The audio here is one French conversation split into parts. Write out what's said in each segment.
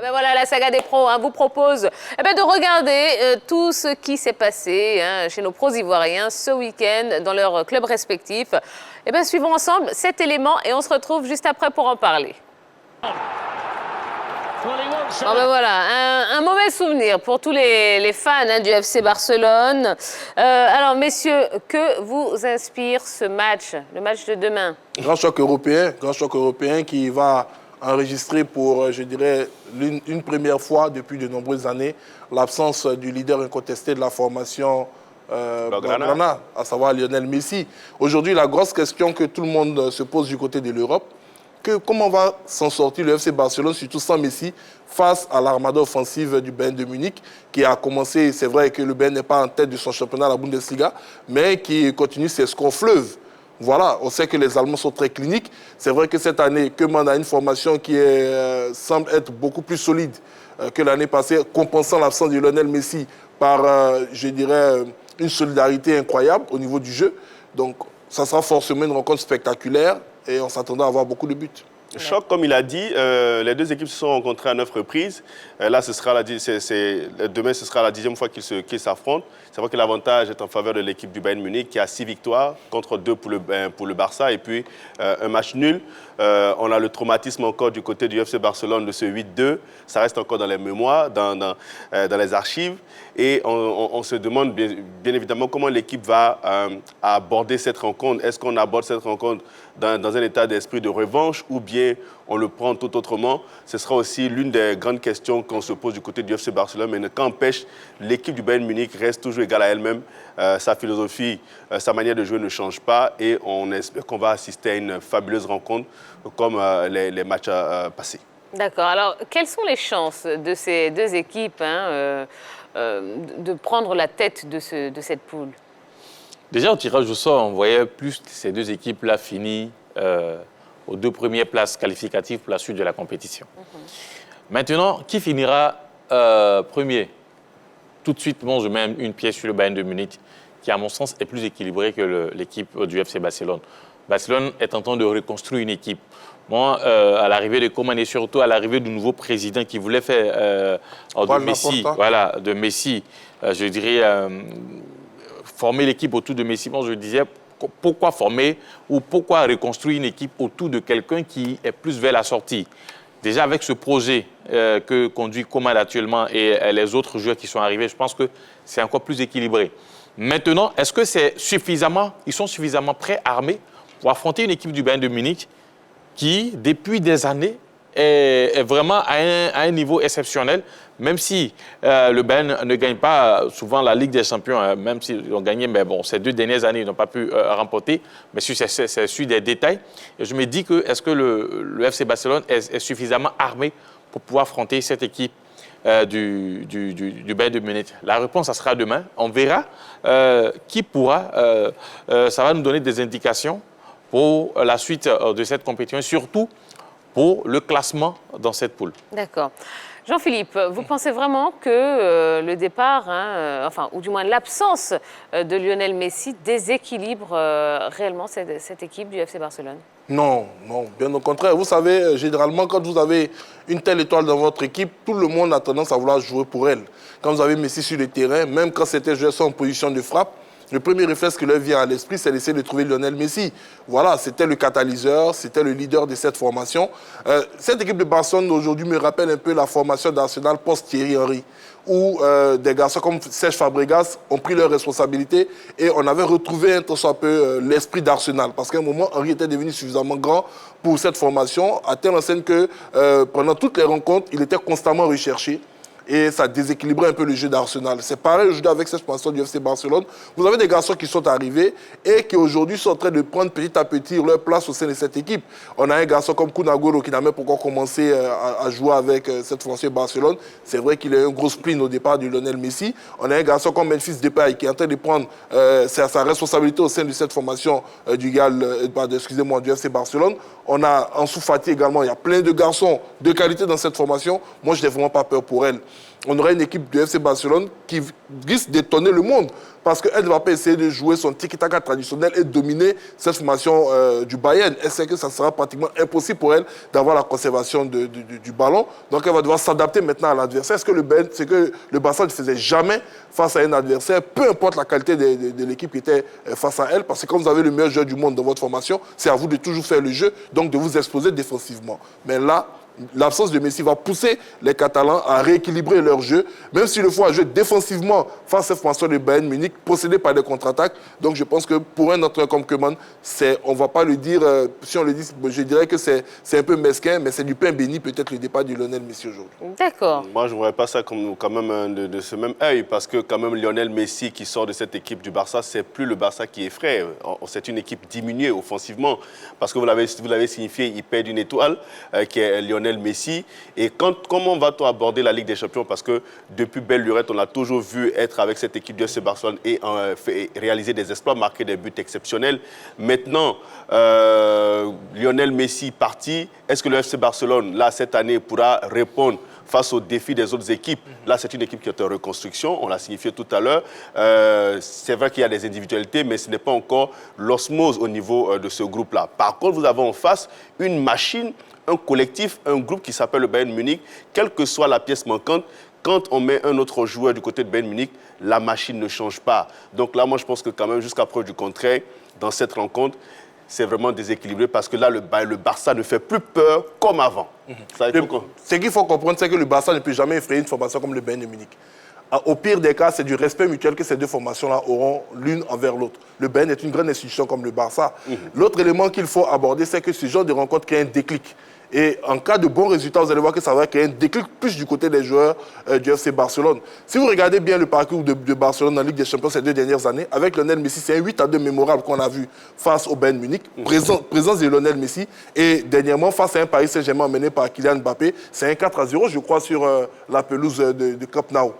Ben voilà, la saga des pros vous propose de regarder tout ce qui s'est passé chez nos pros ivoiriens ce week-end dans leurs clubs respectifs. Suivons ensemble cet élément et on se retrouve juste après pour en parler. Voilà, un mauvais souvenir pour tous les fans du FC Barcelone. Alors, messieurs, que vous inspire ce match, le match de demain? Grand choc européen qui va enregistrer pour, je dirais, une première fois depuis de nombreuses années l'absence du leader incontesté de la formation Blaugrana, à savoir Lionel Messi. Aujourd'hui, la grosse question que tout le monde se pose du côté de l'Europe, comment va s'en sortir le FC Barcelone, surtout sans Messi, face à l'armada offensive du Bayern de Munich, qui a commencé, c'est vrai que le Bayern n'est pas en tête de son championnat, la Bundesliga, mais qui continue ses scores fleuves. Voilà, on sait que les Allemands sont très cliniques. C'est vrai que cette année, Koeman a une formation qui semble être beaucoup plus solide que l'année passée, compensant l'absence de Lionel Messi par, je dirais, une solidarité incroyable au niveau du jeu. Donc, ça sera forcément une rencontre spectaculaire et on s'attendait à avoir beaucoup de buts. Choc, comme il a dit, les deux équipes se sont rencontrées à 9 reprises. Là, demain, ce sera la 10e fois qu'ils s'affrontent. C'est vrai que l'avantage est en faveur de l'équipe du Bayern Munich qui a 6 victoires contre 2 pour le Barça et puis un match nul. On a le traumatisme encore du côté du FC Barcelone de ce 8-2. Ça reste encore dans les mémoires, dans les archives. Et on se demande bien évidemment comment l'équipe va aborder cette rencontre. Est-ce qu'on aborde cette rencontre dans un état d'esprit de revanche ou bien on le prend tout autrement? Ce sera aussi l'une des grandes questions qu'on se pose du côté du FC Barcelone. Mais qu'empêche, l'équipe du Bayern Munich reste toujours égale à elle-même. Sa philosophie, sa manière de jouer ne change pas et on espère qu'on va assister à une fabuleuse rencontre comme les matchs passés. D'accord. Alors, quelles sont les chances de ces deux équipes de prendre la tête de cette poule? Déjà, au tirage au sort, on voyait plus ces deux équipes-là finir aux 2 premières places qualificatives pour la suite de la compétition. Maintenant, qui finira premier? Tout de suite, je mets une pièce sur le Bayern de Munich, qui, à mon sens, est plus équilibré que l'équipe du FC Barcelone. Barcelone est en train de reconstruire une équipe. Moi, à l'arrivée de Koeman et surtout à l'arrivée du nouveau président qui voulait faire de Messi, je dirais, former l'équipe autour de Messi. Moi, je disais, pourquoi former ou pourquoi reconstruire une équipe autour de quelqu'un qui est plus vers la sortie? Déjà, avec ce projet que conduit Koeman actuellement et les autres joueurs qui sont arrivés, je pense que c'est encore plus équilibré. Maintenant, est-ce que ils sont suffisamment prêts, armés, pour affronter une équipe du Bayern de Munich qui, depuis des années, est vraiment à un niveau exceptionnel, même si le Bayern ne gagne pas souvent la Ligue des Champions, même s'ils ont gagné, mais bon, ces 2 dernières années, ils n'ont pas pu remporter, mais c'est sur des détails. Et je me dis que est-ce que le FC Barcelone est suffisamment armé pour pouvoir affronter cette équipe du Bayern de Munich? La réponse, ça sera demain. On verra qui pourra. Ça va nous donner des indications pour la suite de cette compétition, surtout pour le classement dans cette poule. D'accord. Jean-Philippe, vous pensez vraiment que le départ, ou du moins l'absence de Lionel Messi déséquilibre réellement cette équipe du FC Barcelone? Non, bien au contraire. Vous savez, généralement, quand vous avez une telle étoile dans votre équipe, tout le monde a tendance à vouloir jouer pour elle. Quand vous avez Messi sur le terrain, même quand certains joueurs sont en position de frappe, le premier réflexe qui leur vient à l'esprit, c'est d'essayer de trouver Lionel Messi. Voilà, c'était le catalyseur, c'était le leader de cette formation. Cette équipe de Barcelone aujourd'hui me rappelle un peu la formation d'Arsenal post-Thierry Henry, où des garçons comme Serge Fabregas ont pris leurs responsabilités et on avait retrouvé un tant soit peu l'esprit d'Arsenal. Parce qu'à un moment, Henry était devenu suffisamment grand pour cette formation, à telle enseigne que pendant toutes les rencontres, il était constamment recherché. Et ça déséquilibrait un peu le jeu d'Arsenal. C'est pareil aujourd'hui avec cette expansion du FC Barcelone. Vous avez des garçons qui sont arrivés et qui aujourd'hui sont en train de prendre petit à petit leur place au sein de cette équipe. On a un garçon comme Kun Agüero qui n'a même pas encore commencé à jouer avec cette formation Barcelone. C'est vrai qu'il a un gros spleen au départ de Lionel Messi. On a un garçon comme Memphis Depay qui est en train de prendre sa responsabilité au sein de cette formation du FC Barcelone. On a Ansu Fati également. Il y a plein de garçons de qualité dans cette formation. Moi, je n'ai vraiment pas peur pour elle. on aura une équipe du FC Barcelone qui risque d'étonner le monde. Parce qu'elle ne va pas essayer de jouer son tiki-taka traditionnel et dominer cette formation du Bayern. Elle sait que ça sera pratiquement impossible pour elle d'avoir la conservation du ballon. Donc elle va devoir s'adapter maintenant à l'adversaire. Ce que le Barça ne faisait jamais face à un adversaire, peu importe la qualité de l'équipe qui était face à elle. Parce que quand vous avez le meilleur joueur du monde dans votre formation, c'est à vous de toujours faire le jeu, donc de vous exposer défensivement. Mais là, l'absence de Messi va pousser les Catalans à rééquilibrer leur jeu, même s'il le faut à jouer défensivement face à cette formation de Bayern Munich, possédée par des contre-attaques. Donc je pense que pour un entraîneur comme Koeman, on ne va pas le dire, si on le dit, je dirais que c'est un peu mesquin, mais c'est du pain béni peut-être le départ du Lionel Messi aujourd'hui. D'accord. Moi, je ne voudrais pas ça comme, quand même de ce même œil, parce que quand même Lionel Messi qui sort de cette équipe du Barça, c'est plus le Barça qui effraie. C'est une équipe diminuée offensivement, parce que vous l'avez signifié, il perd une étoile qui est Lionel Messi. Et comment va-t-on aborder la Ligue des Champions? Parce que depuis belle lurette, on a toujours vu être avec cette équipe du FC Barcelone et réaliser des exploits, marquer des buts exceptionnels. Maintenant, Lionel Messi parti, est-ce que le FC Barcelone, là, cette année, pourra répondre face aux défis des autres équipes? Là, c'est une équipe qui est en reconstruction, on l'a signifié tout à l'heure. C'est vrai qu'il y a des individualités, mais ce n'est pas encore l'osmose au niveau de ce groupe-là. Par contre, vous avez en face une machine, un collectif, un groupe qui s'appelle le Bayern Munich. Quelle que soit la pièce manquante, quand on met un autre joueur du côté de Bayern Munich, la machine ne change pas. Donc là, moi, je pense que quand même, jusqu'à preuve du contraire, dans cette rencontre, c'est vraiment déséquilibré parce que là, le Barça ne fait plus peur comme avant. Ce qu'il faut comprendre, c'est que le Barça ne peut jamais effrayer une formation comme le Bayern Munich. Au pire des cas, c'est du respect mutuel que ces deux formations-là auront l'une envers l'autre. Le Bayern est une grande institution comme le Barça. L'autre élément qu'il faut aborder, c'est que ce genre de rencontre crée un déclic. Et en cas de bons résultats, vous allez voir que ça va créer un déclic plus du côté des joueurs du FC Barcelone. Si vous regardez bien le parcours de Barcelone en Ligue des Champions ces 2 dernières années, avec Lionel Messi, c'est un 8-2 mémorable qu'on a vu face au Bayern Munich. Présence de Lionel Messi. Et dernièrement, face à un Paris Saint-Germain mené par Kylian Mbappé, c'est un 4-0, je crois, sur la pelouse de Camp Nou.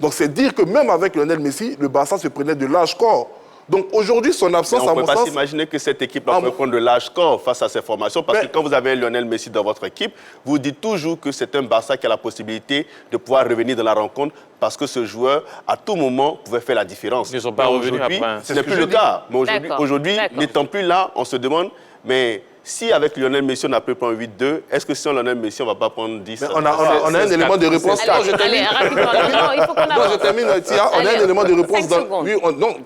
Donc c'est dire que même avec Lionel Messi, le Barça se prenait de large corps. Donc aujourd'hui, son absence, à mon sens... On ne peut pas s'imaginer que cette équipe peut prendre de large corps face à ces formations. Parce que quand vous avez un Lionel Messi dans votre équipe, vous dites toujours que c'est un Barça qui a la possibilité de pouvoir revenir dans la rencontre parce que ce joueur, à tout moment, pouvait faire la différence. Ils ne sont pas revenus après. Ce n'est plus le cas. Mais aujourd'hui, n'étant plus là, on se demande... Mais si avec Lionel Messi, on a pu prendre 8-2, est-ce que si on Lionel Messi, on ne va pas prendre 10? On a un élément de réponse. Allez, rapidement. Non, il faut qu'on avance. Je termine, Tia. On a un élément de réponse dans... Oui, non,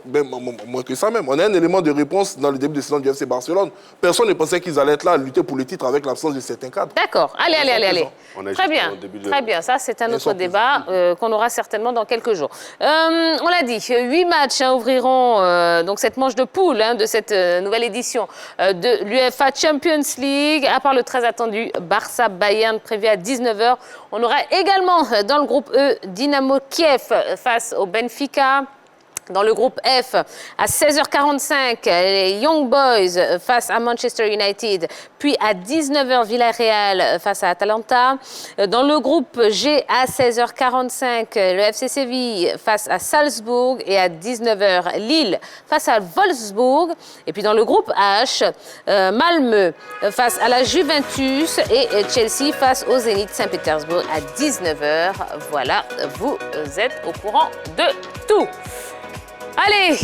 moins que ça même. On a un élément de réponse dans le début de saison du FC Barcelone. Personne ne pensait qu'ils allaient être là à lutter pour le titre avec l'absence de certains cadres. D'accord. Allez. Très bien. Très bien. Ça, c'est un autre débat qu'on aura certainement dans quelques jours. On l'a dit, 8 matchs ouvriront donc cette manche de poule de cette nouvelle édition de l'UEFA Champions League. À part le très attendu Barça-Bayern prévu à 19h, on aura également dans le groupe E Dynamo Kiev face au Benfica. Dans le groupe F, à 16h45, les Young Boys face à Manchester United. Puis à 19h, Villarreal face à Atalanta. Dans le groupe G, à 16h45, le FC Séville face à Salzbourg. Et à 19h, Lille face à Wolfsburg. Et puis dans le groupe H, Malmö face à la Juventus et Chelsea face au Zénith Saint-Pétersbourg à 19h. Voilà, vous êtes au courant de tout. Allez,